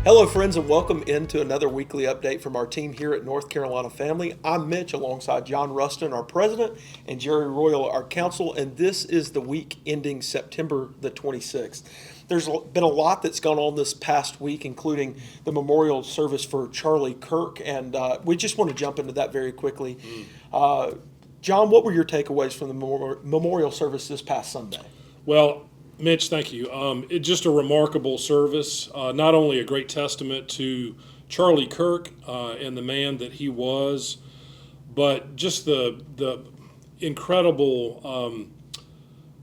Hello, friends, and welcome into another weekly update from our team here at North Carolina Family. I'm Mitch, alongside John Rustin, our president, and Jerry Royal, our counsel, and this is the week ending September the 26th. There's been a lot that's gone on this past week, including the memorial service for Charlie Kirk, and we just want to jump into that very quickly. John, what were your takeaways from the memorial service this past Sunday? Well, Mitch, thank you. It's just a remarkable service, not only a great testament to Charlie Kirk and the man that he was, but just the incredible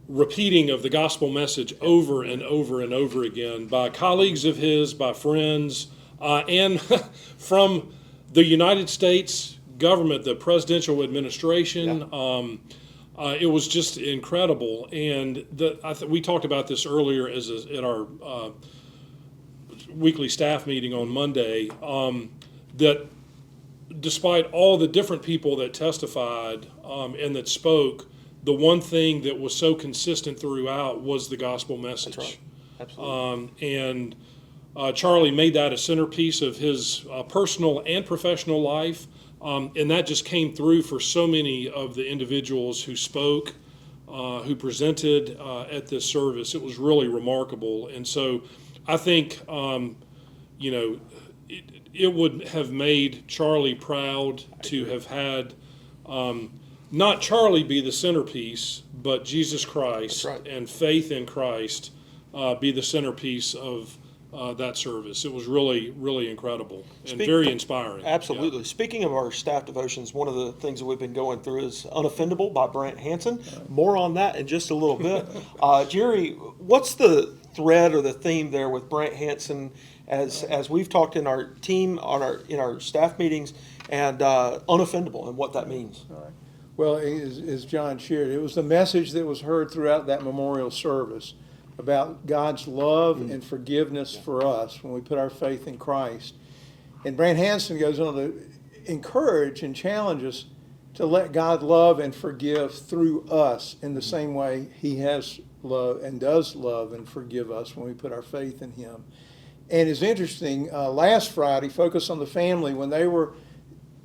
repeating of the gospel message over and over and over again by colleagues of his, by friends, and from the United States government, the presidential administration. Yeah. It was just incredible, and we talked about this earlier at our weekly staff meeting on Monday, that despite all the different people that testified and that spoke, the one thing that was so consistent throughout was the gospel message. That's right. Absolutely. And Charlie made that a centerpiece of his personal and professional life. And that just came through for so many of the individuals who spoke, who presented at this service. It was really remarkable. And so I think, it would have made Charlie proud to have had not Charlie be the centerpiece, but Jesus Christ and faith in Christ be the centerpiece of that service. It was really, really incredible and very inspiring. Absolutely. Yeah. Speaking of our staff devotions, one of the things that we've been going through is Unoffendable by Brant Hansen. More on that in just a little bit. Jerry, what's the thread or the theme there with Brant Hansen as we've talked in our team in our staff meetings and Unoffendable and what that means? All right. Well, as John shared, it was the message that was heard throughout that memorial service about God's love and forgiveness for us when we put our faith in Christ. And Brant Hansen goes on to encourage and challenge us to let God love and forgive through us in the same way He has loved and does love and forgive us when we put our faith in Him. And it's interesting, last Friday, Focus on the Family, when they were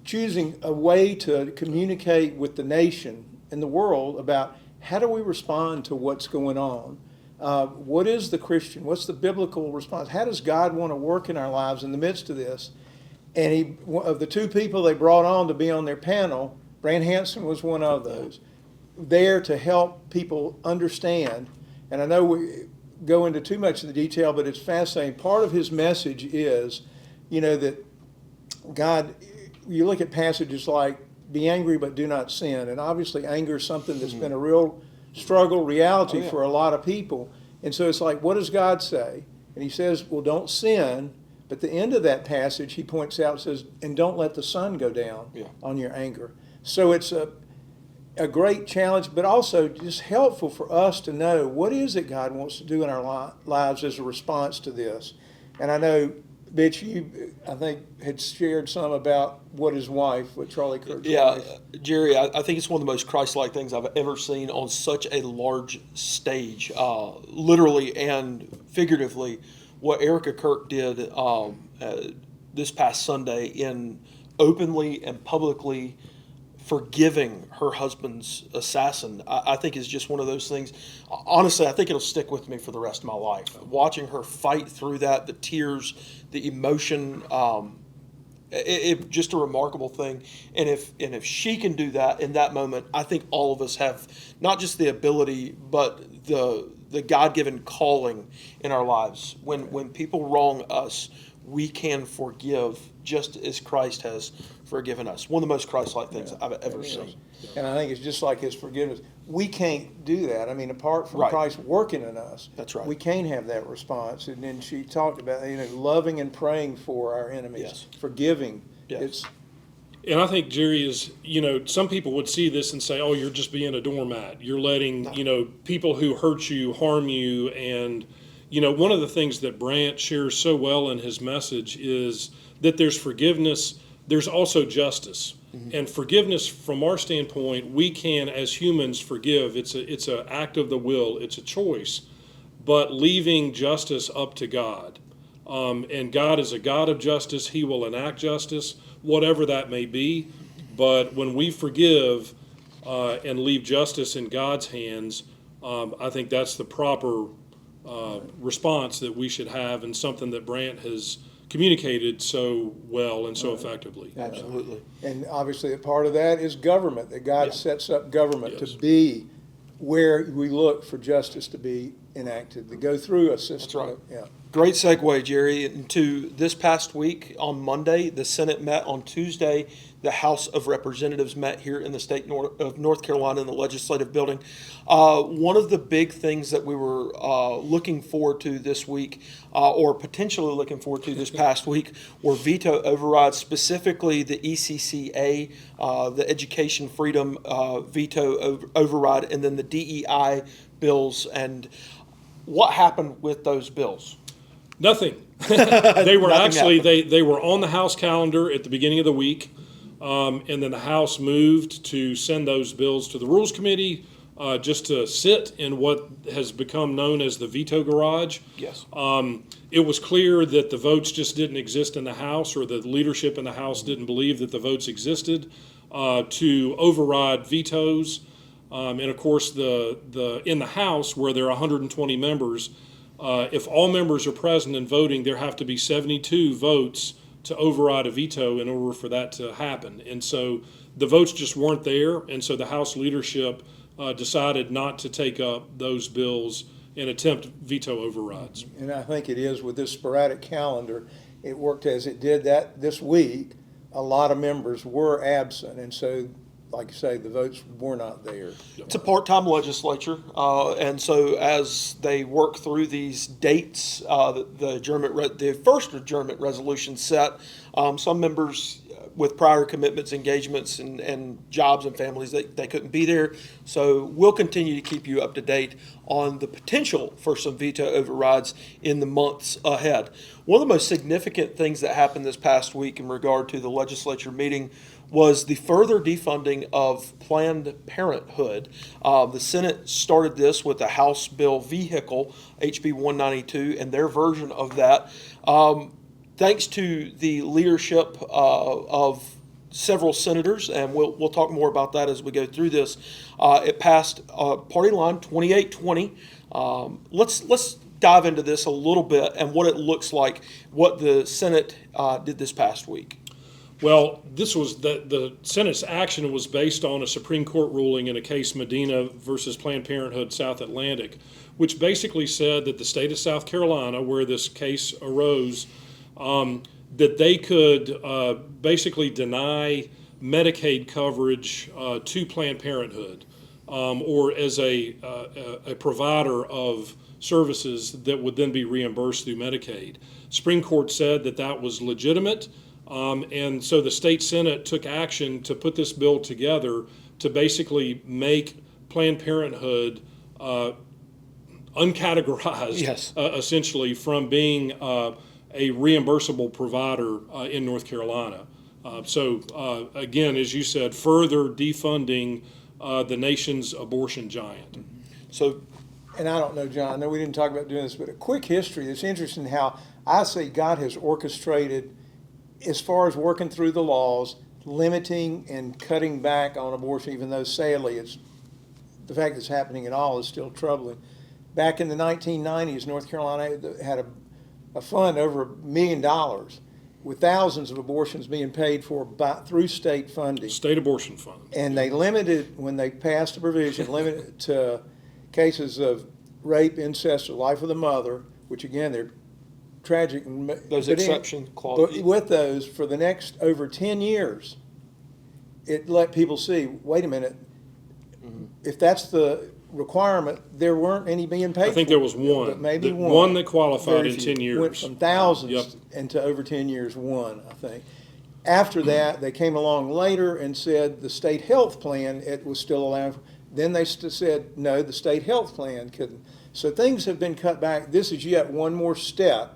choosing a way to communicate with the nation and the world about how do we respond to what's going on. What is the Christian? What's the biblical response? How does God want to work in our lives in the midst of this? And of the two people they brought on to be on their panel, Brant Hansen was one of those, there to help people understand. And I know we go into too much of the detail, but it's fascinating. Part of his message is, that God, you look at passages like, be angry but do not sin. And obviously anger is something that's been a real struggle reality for a lot of people. And so it's like, what does God say? And he says, well, don't sin. But the end of that passage, he points out, says, and don't let the sun go down on your anger. So it's a great challenge, but also just helpful for us to know what is it God wants to do in our lives as a response to this. And I know, Mitch, you, I think, had shared some about what Charlie Kirk's wife. Jerry, I think it's one of the most Christ-like things I've ever seen on such a large stage, literally and figuratively. What Iryna Kirk did this past Sunday in openly and publicly forgiving her husband's assassin, I think is just one of those things. Honestly, I think it'll stick with me for the rest of my life. Watching her fight through that, the tears, the emotion, it just a remarkable thing. And if she can do that in that moment, I think all of us have not just the ability, but the God-given calling in our lives. When people wrong us, we can forgive just as Christ has forgiven us. One of the most Christ-like things I've ever seen. And I think it's just like His forgiveness. We can't do that. I mean, apart from Christ working in us, that's right. We can't have that response. And then she talked about, loving and praying for our enemies, forgiving. Yes. And I think, Jerry, is, some people would see this and say, oh, you're just being a doormat. You're letting, people who hurt you harm you. And, one of the things that Brant shares so well in his message is that there's forgiveness, there's also justice. Mm-hmm. And forgiveness, from our standpoint, we can, as humans, forgive. It's an act of the will. It's a choice. But leaving justice up to God. And God is a God of justice. He will enact justice, whatever that may be. But when we forgive and leave justice in God's hands, I think that's the proper response that we should have, and something that Brant has communicated so well and so effectively. Absolutely. And obviously, a part of that is government, that God Yeah. sets up government Yes. to be where we look for justice to be enacted, to go through a system. right. Yeah. Great segue, Jerry, into this past week. On Monday, the Senate met. On Tuesday, the House of Representatives met here in the state of North Carolina in the legislative building. One of the big things that we were looking forward to this week, or potentially looking forward to this past week, were veto overrides, specifically the ECCA, the Education Freedom veto override, and then the DEI bills. And what happened with those bills? Nothing. They were Nothing actually, happened. they were on the House calendar at the beginning of the week. And then the House moved to send those bills to the Rules Committee just to sit in what has become known as the veto garage. Yes. It was clear that the votes just didn't exist in the House, or the leadership in the House didn't believe that the votes existed to override vetoes. And of course, in the House, where there are 120 members, if all members are present and voting, there have to be 72 votes to override a veto in order for that to happen. And so the votes just weren't there, and so the House leadership decided not to take up those bills and attempt veto overrides. And I think it is with this sporadic calendar, it worked as it did that this week. A lot of members were absent, and so, like you say, the votes were not there. It's a part-time legislature, and so as they work through these dates, the first adjournment resolution set, some members with prior commitments, engagements, and jobs and families, they couldn't be there. So we'll continue to keep you up to date on the potential for some veto overrides in the months ahead. One of the most significant things that happened this past week in regard to the legislature meeting was the further defunding of Planned Parenthood. The Senate started this with a House bill vehicle, HB 192, and their version of that. Thanks to the leadership of several senators, and we'll talk more about that as we go through this, it passed party line 28-20. Let's dive into this a little bit and what it looks like, what the Senate did this past week. Well, this was the Senate's action was based on a Supreme Court ruling in a case, Medina versus Planned Parenthood South Atlantic, which basically said that the state of South Carolina, where this case arose, that they could basically deny Medicaid coverage to Planned Parenthood, or as a provider of services that would then be reimbursed through Medicaid. Supreme Court said that that was legitimate. And so the state Senate took action to put this bill together to basically make Planned Parenthood uncategorized, Yes. Essentially, from being a reimbursable provider in North Carolina. So again, as you said, further defunding the nation's abortion giant. So, And I don't know, John, I know we didn't talk about doing this, but a quick history. It's interesting how I say God has orchestrated, as far as working through the laws, limiting and cutting back on abortion, even though sadly the fact that it's happening at all is still troubling. Back in the 1990s, North Carolina had a fund over $1 million with thousands of abortions being paid for through state funding. State abortion fund. And they limited, when they passed a provision, limited to cases of rape, incest, or life of the mother, which again, they're tragic. those But exception clauses. But with those, for the next over 10 years, it let people see, wait a minute, if that's the requirement, there weren't any being paid I think for. there was one. But maybe one. One that qualified Very in few. 10 years. Went from thousands Yep. into over 10 years, one, I think. After that, they came along later and said the state health plan, it was still allowed. Then they said, no, the state health plan couldn't. So things have been cut back. This is yet one more step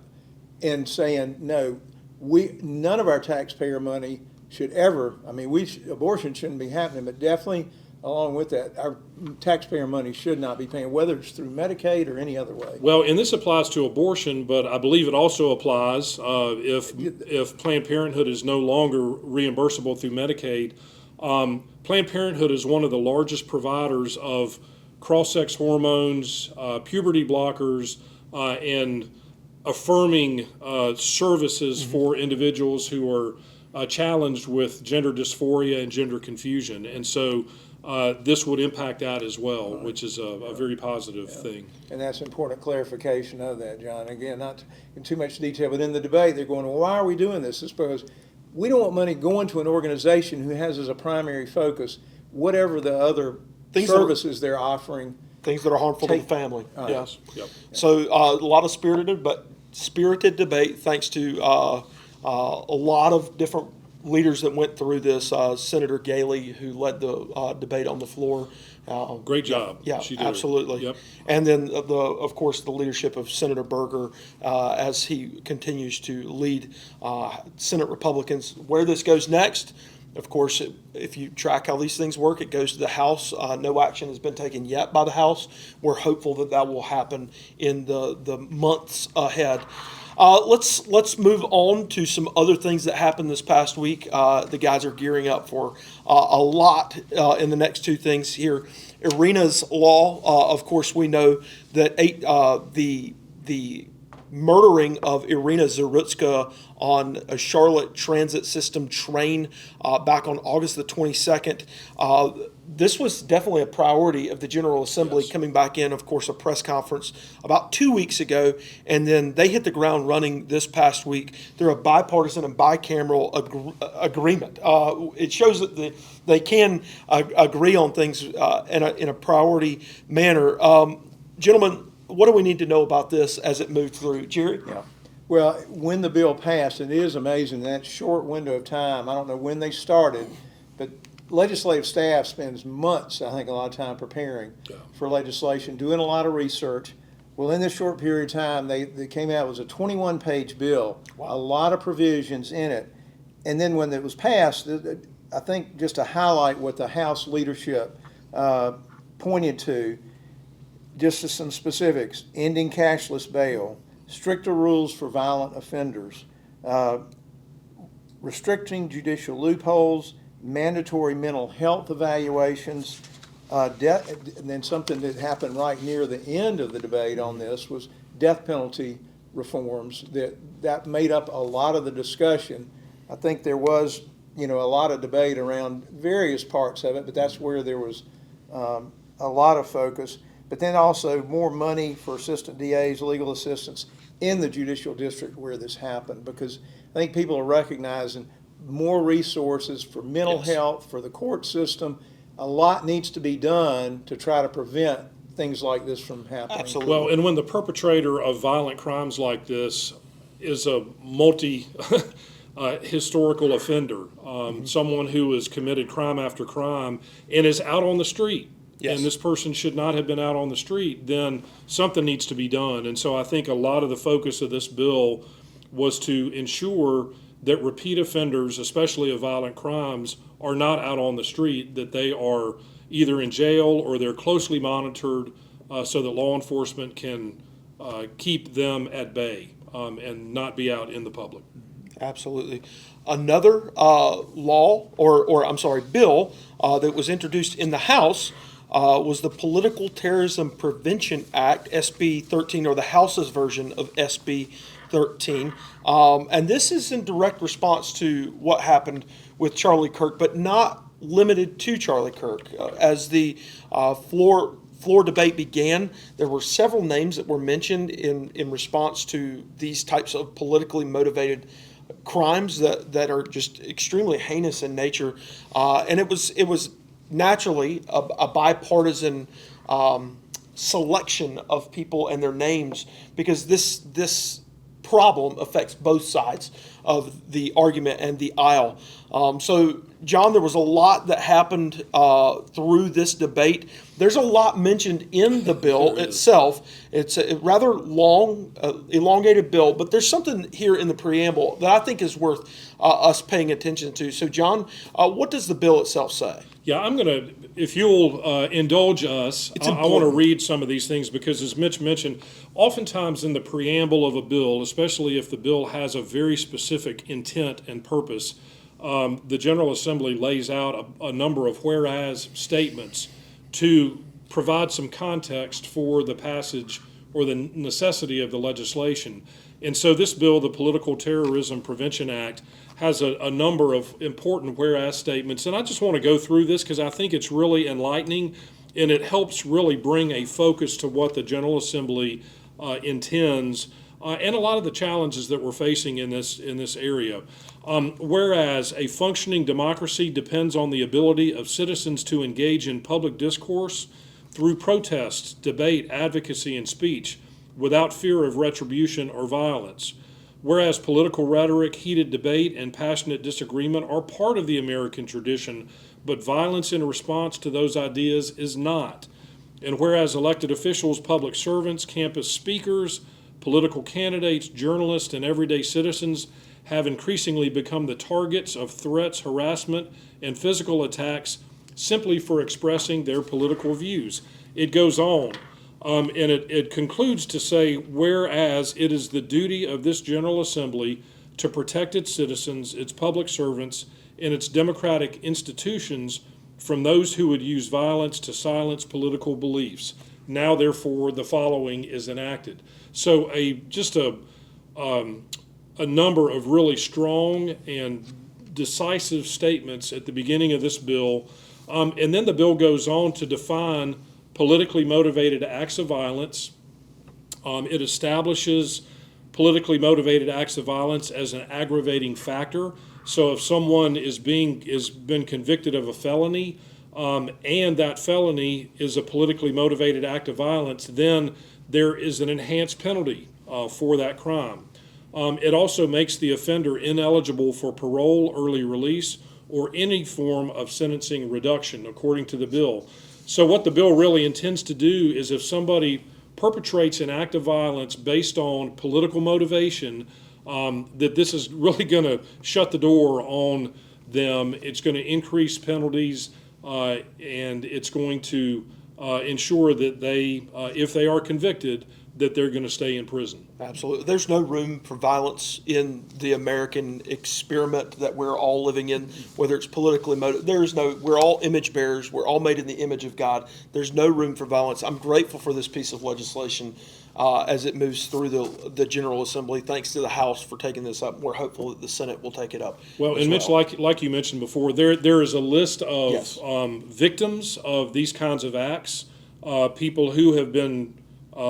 in saying, no, none of our taxpayer money should ever, I mean, abortion shouldn't be happening, but definitely along with that, our taxpayer money should not be paying, whether it's through Medicaid or any other way. Well, and this applies to abortion, but I believe it also applies if Planned Parenthood is no longer reimbursable through Medicaid. Planned Parenthood is one of the largest providers of cross-sex hormones, puberty blockers, and affirming services for individuals who are challenged with gender dysphoria and gender confusion. And so this would impact that as well, which is a very positive thing. And that's important clarification of that, John. Again, not in too much detail, but in the debate, they're going, well, why are we doing this? It's because we don't want money going to an organization who has as a primary focus whatever the other services they're offering. Things that are harmful to the family. Yes. Yep. So a lot of spirited debate, thanks to a lot of different leaders that went through this. Senator Galey, who led the debate on the floor. Great job. Yeah, She did. absolutely. Yep. And then, of course, the leadership of Senator Berger as he continues to lead Senate Republicans. Where this goes next, of course, if you track how these things work, it goes to the House. No action has been taken yet by the House. We're hopeful that that will happen in the months ahead. Let's move on to some other things that happened this past week. The guys are gearing up for a lot in the next two things here. Iryna's law, of course, we know that the murdering of Iryna Zarutska on a Charlotte Transit System train back on August the 22nd. This was definitely a priority of the General Assembly. Yes. Coming back in, of course, a press conference about 2 weeks ago, and then they hit the ground running this past week through a bipartisan and bicameral agreement. It shows that they can agree on things in a priority manner. Gentlemen, what do we need to know about this as it moved through? Jerry? Yeah. Well, when the bill passed, and it is amazing, that short window of time, I don't know when they started, but legislative staff spends months, I think, a lot of time preparing for legislation, doing a lot of research. Well, in this short period of time, they came out, it was a 21-page bill, a lot of provisions in it. And then when it was passed, I think just to highlight what the House leadership pointed to, just as some specifics: ending cashless bail, stricter rules for violent offenders, restricting judicial loopholes, mandatory mental health evaluations, and then something that happened right near the end of the debate on this was death penalty reforms that made up a lot of the discussion. I think there was, a lot of debate around various parts of it, but that's where there was a lot of focus. But then also more money for assistant DAs, legal assistants in the judicial district where this happened, because I think people are recognizing more resources for mental health, for the court system. A lot needs to be done to try to prevent things like this from happening. Absolutely. Well, and when the perpetrator of violent crimes like this is a historical offender, someone who has committed crime after crime and is out on the street, and this person should not have been out on the street, then something needs to be done. And so I think a lot of the focus of this bill was to ensure that repeat offenders, especially of violent crimes, are not out on the street, that they are either in jail or they're closely monitored so that law enforcement can keep them at bay and not be out in the public. Absolutely. Another bill that was introduced in the House was the Political Terrorism Prevention Act, SB 13, or the House's version of SB 13. And this is in direct response to what happened with Charlie Kirk, but not limited to Charlie Kirk. As the floor debate began, there were several names that were mentioned in response to these types of politically motivated crimes that are just extremely heinous in nature. And it was naturally a bipartisan selection of people and their names, because this problem affects both sides of the argument and the aisle. So, John, there was a lot that happened through this debate. There's a lot mentioned in the bill itself. It's a rather long, elongated bill, but there's something here in the preamble that I think is worth us paying attention to. So, John, what does the bill itself say? Yeah, I'm going to, if you'll indulge us, I want to important. read some of these things because, as Mitch mentioned, oftentimes in the preamble of a bill, especially if the bill has a very specific intent and purpose, the General Assembly lays out a number of whereas statements to provide some context for the passage or the necessity of the legislation. And so this bill, the Political Terrorism Prevention Act, has a number of important whereas statements. And I just want to go through this because I think it's really enlightening and it helps really bring a focus to what the General Assembly intends and a lot of the challenges that we're facing in this area. Whereas a functioning democracy depends on the ability of citizens to engage in public discourse through protests, debate, advocacy, and speech without fear of retribution or violence. Whereas political rhetoric, heated debate, and passionate disagreement are part of the American tradition, but violence in response to those ideas is not. And whereas elected officials, public servants, campus speakers, political candidates, journalists, and everyday citizens have increasingly become the targets of threats, harassment, and physical attacks simply for expressing their political views. It goes on. And it concludes to say, whereas it is the duty of this General Assembly to protect its citizens, its public servants, and its democratic institutions from those who would use violence to silence political beliefs. Now, therefore, the following is enacted. So just a number of really strong and decisive statements at the beginning of this bill. And then the bill goes on to define politically motivated acts of violence. It establishes politically motivated acts of violence as an aggravating factor. So if someone is been convicted of a felony, and that felony is a politically motivated act of violence, then there is an enhanced penalty for that crime. It also makes the offender ineligible for parole, early release, or any form of sentencing reduction, according to the bill. So what the bill really intends to do is if somebody perpetrates an act of violence based on political motivation, that this is really going to shut the door on them. It's going to increase penalties, and it's going to ensure that they, if they are convicted, that they're going to stay in prison. Absolutely. There's no room for violence in the American experiment that we're all living in, whether it's politically motivated. We're all image bearers. We're all made in the image of God. There's no room for violence. I'm grateful for this piece of legislation as it moves through the General Assembly. Thanks to the House for taking this up. We're hopeful that the Senate will take it up. Well, and Mitch, like you mentioned before, there is a list of Yes. Victims of these kinds of acts, people who have been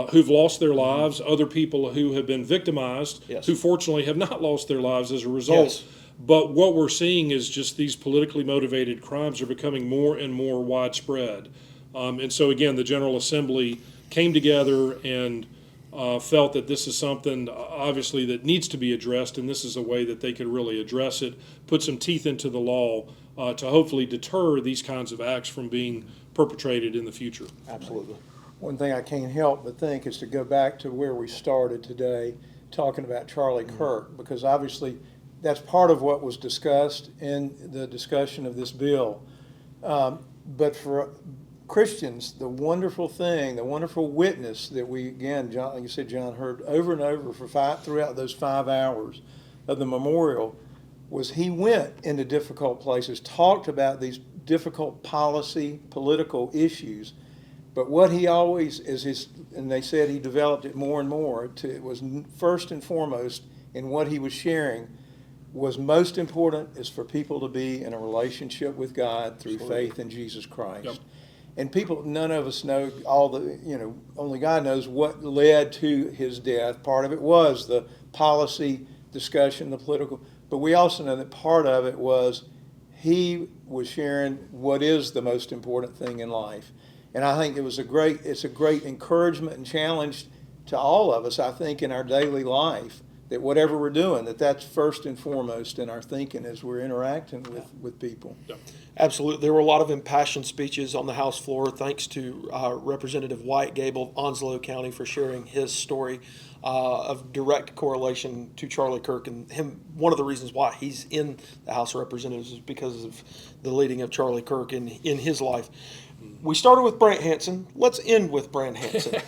who've lost their lives, other people who have been victimized, Yes. who fortunately have not lost their lives as a result. Yes. But what we're seeing is just these politically motivated crimes are becoming more and more widespread. And so again, the General Assembly came together and felt that this is something obviously that needs to be addressed, and this is a way that they could really address it, put some teeth into the law to hopefully deter these kinds of acts from being perpetrated in the future. Absolutely. One thing I can't help but think is to go back to where we started today, talking about Charlie Kirk, because obviously that's part of what was discussed in the discussion of this bill. But for Christians, the wonderful thing, the wonderful witness that we, again, John, like you said, John, heard over and over throughout those 5 hours of the memorial was he went into difficult places, talked about these difficult political issues. But what he always and they said he developed it more and more, it was first and foremost in what he was sharing was most important is for people to be in a relationship with God through faith in Jesus Christ. Yep. And people, none of us know only God knows what led to his death. Part of it was the policy discussion, the political, but we also know that part of it was he was sharing what is the most important thing in life. And I think it's a great encouragement and challenge to all of us, I think, in our daily life, that whatever we're doing, that's first and foremost in our thinking as we're interacting with people. Absolutely. There were a lot of impassioned speeches on the House floor. Thanks to Representative Wyatt Gable of Onslow County for sharing his story of direct correlation to Charlie Kirk, and him. One of the reasons why he's in the House of Representatives is because of the leading of Charlie Kirk in his life. We started with Brant Hansen. Let's end with Brant Hansen.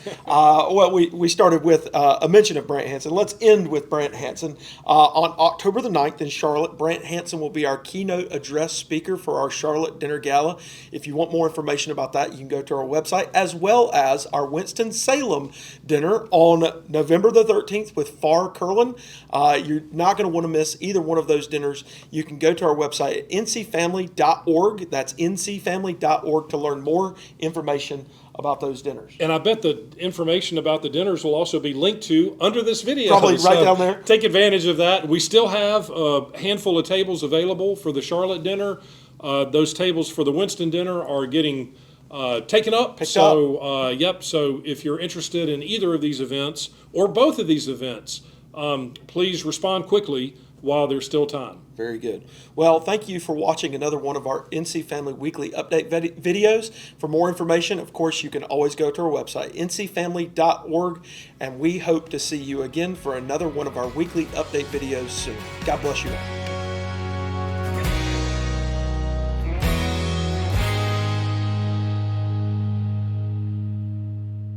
We started with a mention of Brant Hansen. Let's end with Brant Hansen. On October the 9th in Charlotte, Brant Hansen will be our keynote address speaker for our Charlotte Dinner Gala. If you want more information about that, you can go to our website, as well as our Winston-Salem dinner on November the 13th with Farr Curlin. You're not going to want to miss either one of those dinners. You can go to our website at ncfamily.org. That's ncfamily.org to learn more information about those dinners. And I bet the information about the dinners will also be linked to under this video. Probably right down there. Take advantage of that. We still have a handful of tables available for the Charlotte dinner. Those tables for the Winston dinner are getting taken up. So if you're interested in either of these events or both of these events, please respond quickly while there's still time. Very good. Well, thank you for watching another one of our NC Family Weekly Update videos. For more information, of course, you can always go to our website, ncfamily.org, and we hope to see you again for another one of our weekly update videos soon. God bless you all.